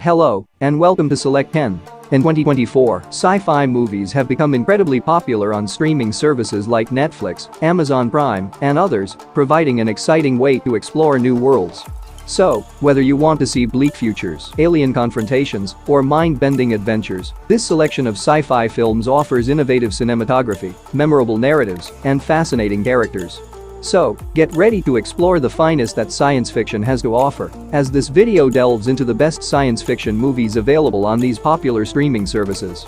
Hello, and welcome to Select 10. In 2024, sci-fi movies have become incredibly popular on streaming services like Netflix, Amazon Prime, and others, providing an exciting way to explore new worlds. So, whether you want to see bleak futures, alien confrontations, or mind-bending adventures, this selection of sci-fi films offers innovative cinematography, memorable narratives, and fascinating characters. So, get ready to explore the finest that science fiction has to offer, as this video delves into the best science fiction movies available on these popular streaming services.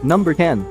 Number 10.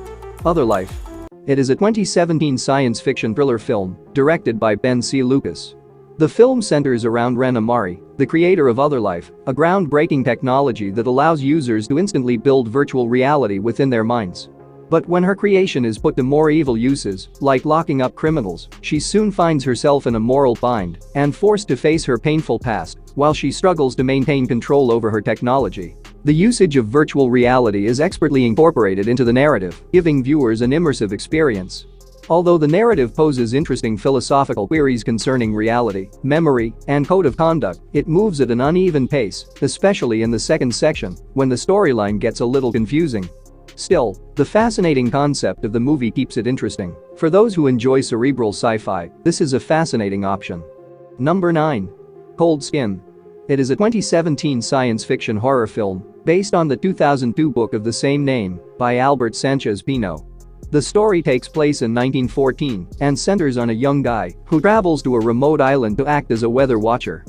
Other Life. It is a 2017 science fiction thriller film, directed by Ben C. Lucas. The film centers around Ren Amari, the creator of Other Life, a groundbreaking technology that allows users to instantly build virtual reality within their minds. But when her creation is put to more evil uses, like locking up criminals, she soon finds herself in a moral bind and forced to face her painful past while she struggles to maintain control over her technology. The usage of virtual reality is expertly incorporated into the narrative, giving viewers an immersive experience. Although the narrative poses interesting philosophical queries concerning reality, memory, and code of conduct, it moves at an uneven pace, especially in the second section, when the storyline gets a little confusing. Still, the fascinating concept of the movie keeps it interesting. For those who enjoy cerebral sci-fi, this is a fascinating option. Number 9. Cold Skin. It is a 2017 science fiction horror film based on the 2002 book of the same name by Albert Sanchez Pino. The story takes place in 1914 and centers on a young guy who travels to a remote island to act as a weather watcher.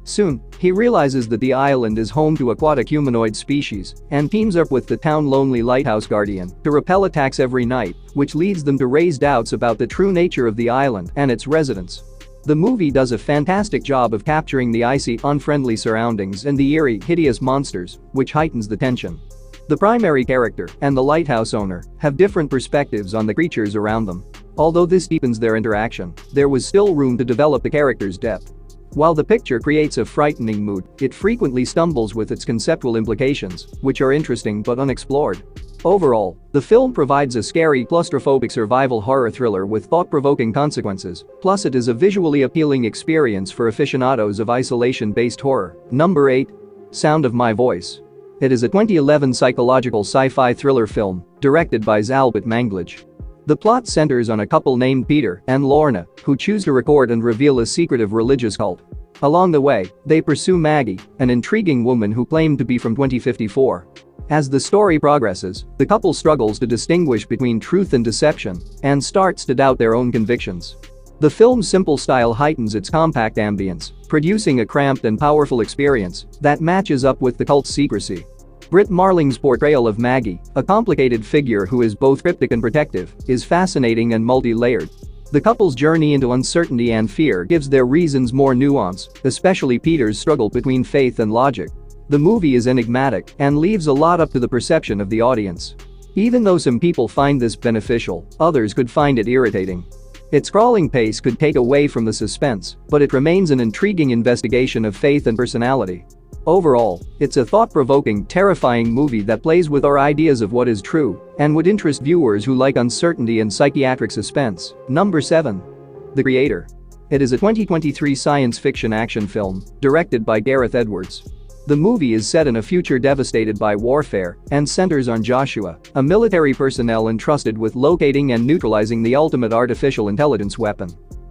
Soon, he realizes that the island is home to aquatic humanoid species and teams up with the town Lonely Lighthouse Guardian to repel attacks every night, which leads them to raise doubts about the true nature of the island and its residents. The movie does a fantastic job of capturing the icy, unfriendly surroundings and the eerie, hideous monsters, which heightens the tension. The primary character and the lighthouse owner have different perspectives on the creatures around them. Although this deepens their interaction, there was still room to develop the characters' depth. While the picture creates a frightening mood, it frequently stumbles with its conceptual implications, which are interesting but unexplored. Overall, the film provides a scary, claustrophobic survival horror thriller with thought-provoking consequences, plus it is a visually appealing experience for aficionados of isolation-based horror. Number 8. Sound of My Voice. It is a 2011 psychological sci-fi thriller film, directed by Zalbit Manglij. The plot centers on a couple named Peter and Lorna who choose to record and reveal a secretive religious cult. Along the way, they pursue Maggie, an intriguing woman who claimed to be from 2054. As the story progresses, the couple struggles to distinguish between truth and deception and starts to doubt their own convictions. The film's simple style heightens its compact ambience, producing a cramped and powerful experience that matches up with the cult's secrecy. Britt Marling's portrayal of Maggie, a complicated figure who is both cryptic and protective, is fascinating and multi-layered. The couple's journey into uncertainty and fear gives their reasons more nuance, especially Peter's struggle between faith and logic. The movie is enigmatic and leaves a lot up to the perception of the audience. Even though some people find this beneficial, others could find it irritating. Its crawling pace could take away from the suspense, but it remains an intriguing investigation of faith and personality. Overall, it's a thought-provoking, terrifying movie that plays with our ideas of what is true and would interest viewers who like uncertainty and psychiatric suspense. Number 7. The Creator. It is a 2023 science fiction action film, directed by Gareth Edwards. The movie is set in a future devastated by warfare and centers on Joshua, a military personnel entrusted with locating and neutralizing the ultimate artificial intelligence weapon.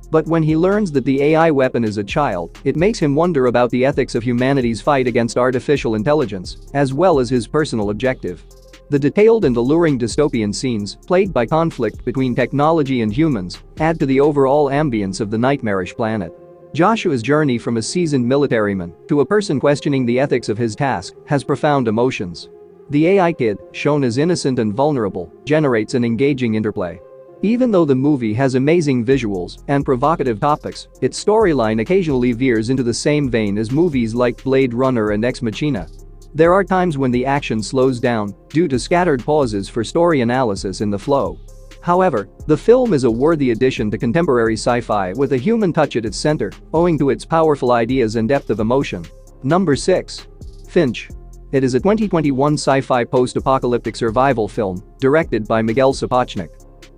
But when he learns that the AI weapon is a child, it makes him wonder about the ethics of humanity's fight against artificial intelligence, as well as his personal objective. The detailed and alluring dystopian scenes, plagued by conflict between technology and humans, add to the overall ambience of the nightmarish planet. Joshua's journey from a seasoned militaryman to a person questioning the ethics of his task has profound emotions. The AI kid, shown as innocent and vulnerable, generates an engaging interplay. Even though the movie has amazing visuals and provocative topics, its storyline occasionally veers into the same vein as movies like Blade Runner and Ex Machina. There are times when the action slows down due to scattered pauses for story analysis in the flow. However, the film is a worthy addition to contemporary sci-fi with a human touch at its center, owing to its powerful ideas and depth of emotion. Number 6. Finch. It is a 2021 sci-fi post-apocalyptic survival film, directed by Miguel Sapochnik.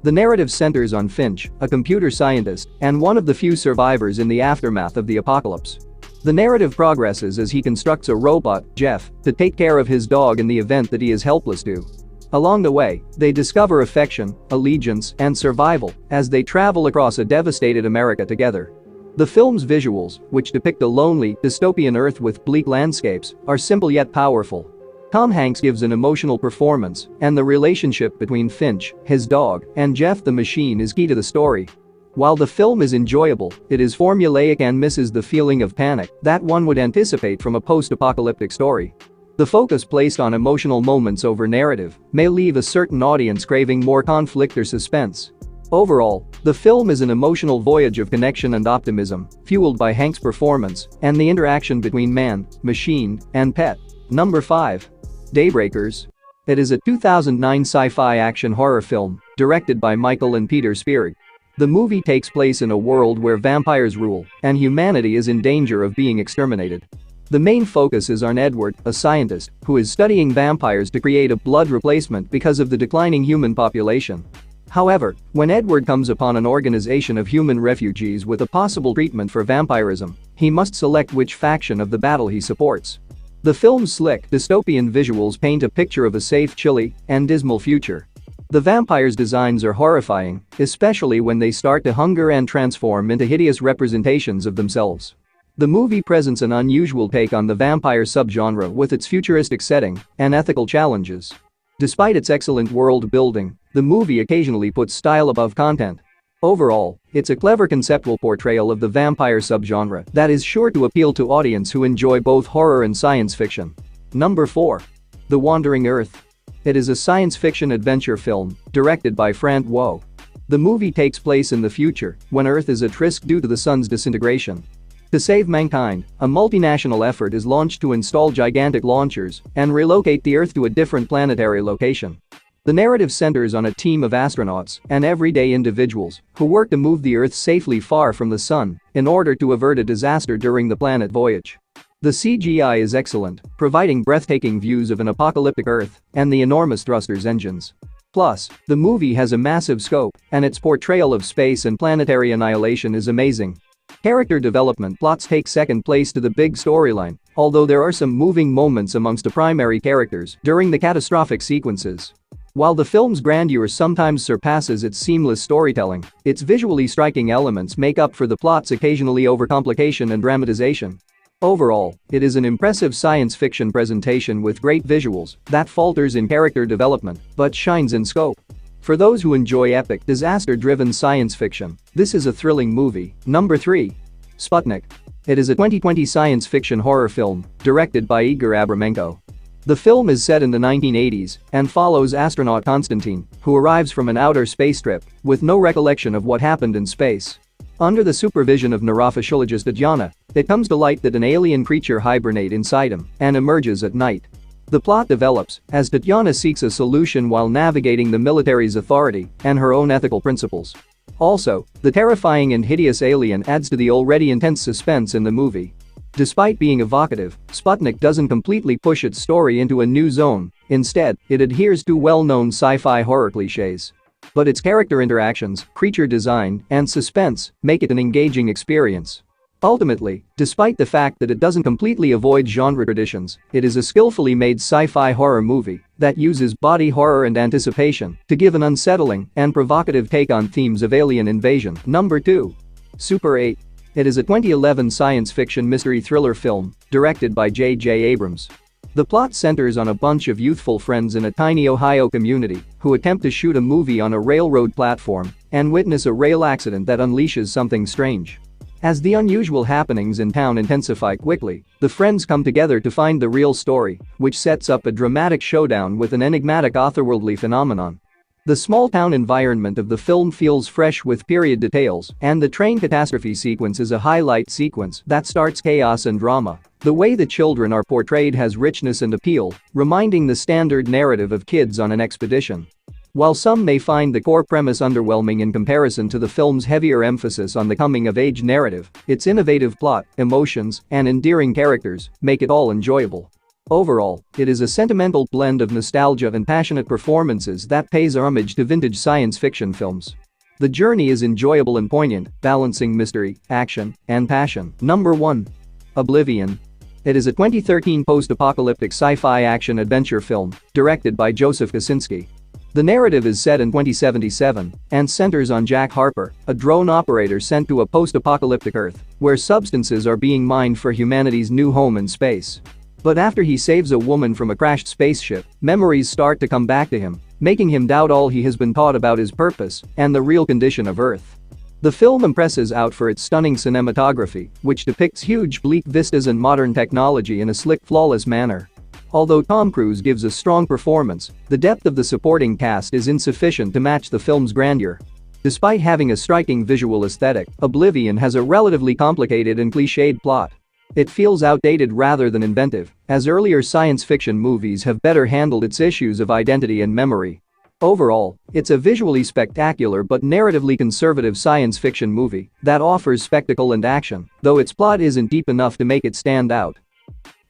The narrative centers on Finch, a computer scientist and one of the few survivors in the aftermath of the apocalypse. The narrative progresses as he constructs a robot, Jeff, to take care of his dog in the event that he is helpless to. Along the way, they discover affection, allegiance, and survival as they travel across a devastated America together. The film's visuals, which depict a lonely, dystopian Earth with bleak landscapes, are simple yet powerful. Tom Hanks gives an emotional performance, and the relationship between Finch, his dog, and Jeff the machine is key to the story. While the film is enjoyable, it is formulaic and misses the feeling of panic that one would anticipate from a post-apocalyptic story. The focus placed on emotional moments over narrative may leave a certain audience craving more conflict or suspense. Overall, the film is an emotional voyage of connection and optimism, fueled by Hank's performance and the interaction between man, machine, and pet. Number 5. Daybreakers. It is a 2009 sci-fi action horror film, directed by Michael and Peter Spierig. The movie takes place in a world where vampires rule, and humanity is in danger of being exterminated. The main focus is on Edward, a scientist, who is studying vampires to create a blood replacement because of the declining human population. However, when Edward comes upon an organization of human refugees with a possible treatment for vampirism, he must select which faction of the battle he supports. The film's slick, dystopian visuals paint a picture of a safe, chilly, and dismal future. The vampires' designs are horrifying, especially when they start to hunger and transform into hideous representations of themselves. The movie presents an unusual take on the vampire subgenre with its futuristic setting and ethical challenges. Despite its excellent world building, the movie occasionally puts style above content. Overall, it's a clever conceptual portrayal of the vampire subgenre that is sure to appeal to audiences who enjoy both horror and science fiction. Number 4. The Wandering Earth. It is a science fiction adventure film directed by Frank Wo. The movie takes place in the future when Earth is at risk due to the sun's disintegration. To save mankind, a multinational effort is launched to install gigantic launchers and relocate the Earth to a different planetary location. The narrative centers on a team of astronauts and everyday individuals who work to move the Earth safely far from the sun in order to avert a disaster during the planet voyage. The CGI is excellent, providing breathtaking views of an apocalyptic Earth and the enormous thrusters engines. Plus, the movie has a massive scope, and its portrayal of space and planetary annihilation is amazing. Character development plots take second place to the big storyline, although there are some moving moments amongst the primary characters during the catastrophic sequences. While the film's grandeur sometimes surpasses its seamless storytelling, its visually striking elements make up for the plot's occasionally overcomplication and dramatization. Overall, it is an impressive science fiction presentation with great visuals that falters in character development but shines in scope. For those who enjoy epic, disaster-driven science fiction, this is a thrilling movie. Number 3. Sputnik. It is a 2020 science fiction horror film directed by Igor Abramenko. The film is set in the 1980s and follows astronaut Konstantin, who arrives from an outer space trip with no recollection of what happened in space. Under the supervision of neurophysiologist Tatyana, it comes to light that an alien creature hibernates inside him and emerges at night. The plot develops as Tatyana seeks a solution while navigating the military's authority and her own ethical principles. Also, the terrifying and hideous alien adds to the already intense suspense in the movie. Despite being evocative, Sputnik doesn't completely push its story into a new zone. Instead, it adheres to well-known sci-fi horror cliches. But its character interactions, creature design, and suspense make it an engaging experience. Ultimately, despite the fact that it doesn't completely avoid genre traditions, it is a skillfully made sci-fi horror movie that uses body horror and anticipation to give an unsettling and provocative take on themes of alien invasion. Number 2. Super 8. It is a 2011 science fiction mystery thriller film directed by J.J. Abrams. The plot centers on a bunch of youthful friends in a tiny Ohio community who attempt to shoot a movie on a railroad platform and witness a rail accident that unleashes something strange. As the unusual happenings in town intensify quickly, the friends come together to find the real story, which sets up a dramatic showdown with an enigmatic otherworldly phenomenon. The small-town environment of the film feels fresh with period details, and the train catastrophe sequence is a highlight sequence that starts chaos and drama. The way the children are portrayed has richness and appeal, reminding the standard narrative of kids on an expedition. While some may find the core premise underwhelming in comparison to the film's heavier emphasis on the coming-of-age narrative, its innovative plot, emotions, and endearing characters make it all enjoyable. Overall, it is a sentimental blend of nostalgia and passionate performances that pays homage to vintage science fiction films. The journey is enjoyable and poignant, balancing mystery, action, and passion. Number 1. Oblivion. It is a 2013 post-apocalyptic sci-fi action-adventure film directed by Joseph Kosinski. The narrative is set in 2077 and centers on Jack Harper, a drone operator sent to a post-apocalyptic Earth where substances are being mined for humanity's new home in space. But after he saves a woman from a crashed spaceship, memories start to come back to him, making him doubt all he has been taught about his purpose and the real condition of Earth. The film impresses out for its stunning cinematography, which depicts huge bleak vistas and modern technology in a slick, flawless manner. Although Tom Cruise gives a strong performance, the depth of the supporting cast is insufficient to match the film's grandeur. Despite having a striking visual aesthetic, Oblivion has a relatively complicated and cliched plot. It feels outdated rather than inventive, as earlier science fiction movies have better handled its issues of identity and memory. Overall, it's a visually spectacular but narratively conservative science fiction movie that offers spectacle and action, though its plot isn't deep enough to make it stand out.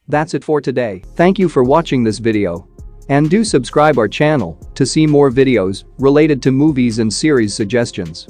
That's it for today. Thank you for watching this video. And do subscribe our channel to see more videos related to movies and series suggestions.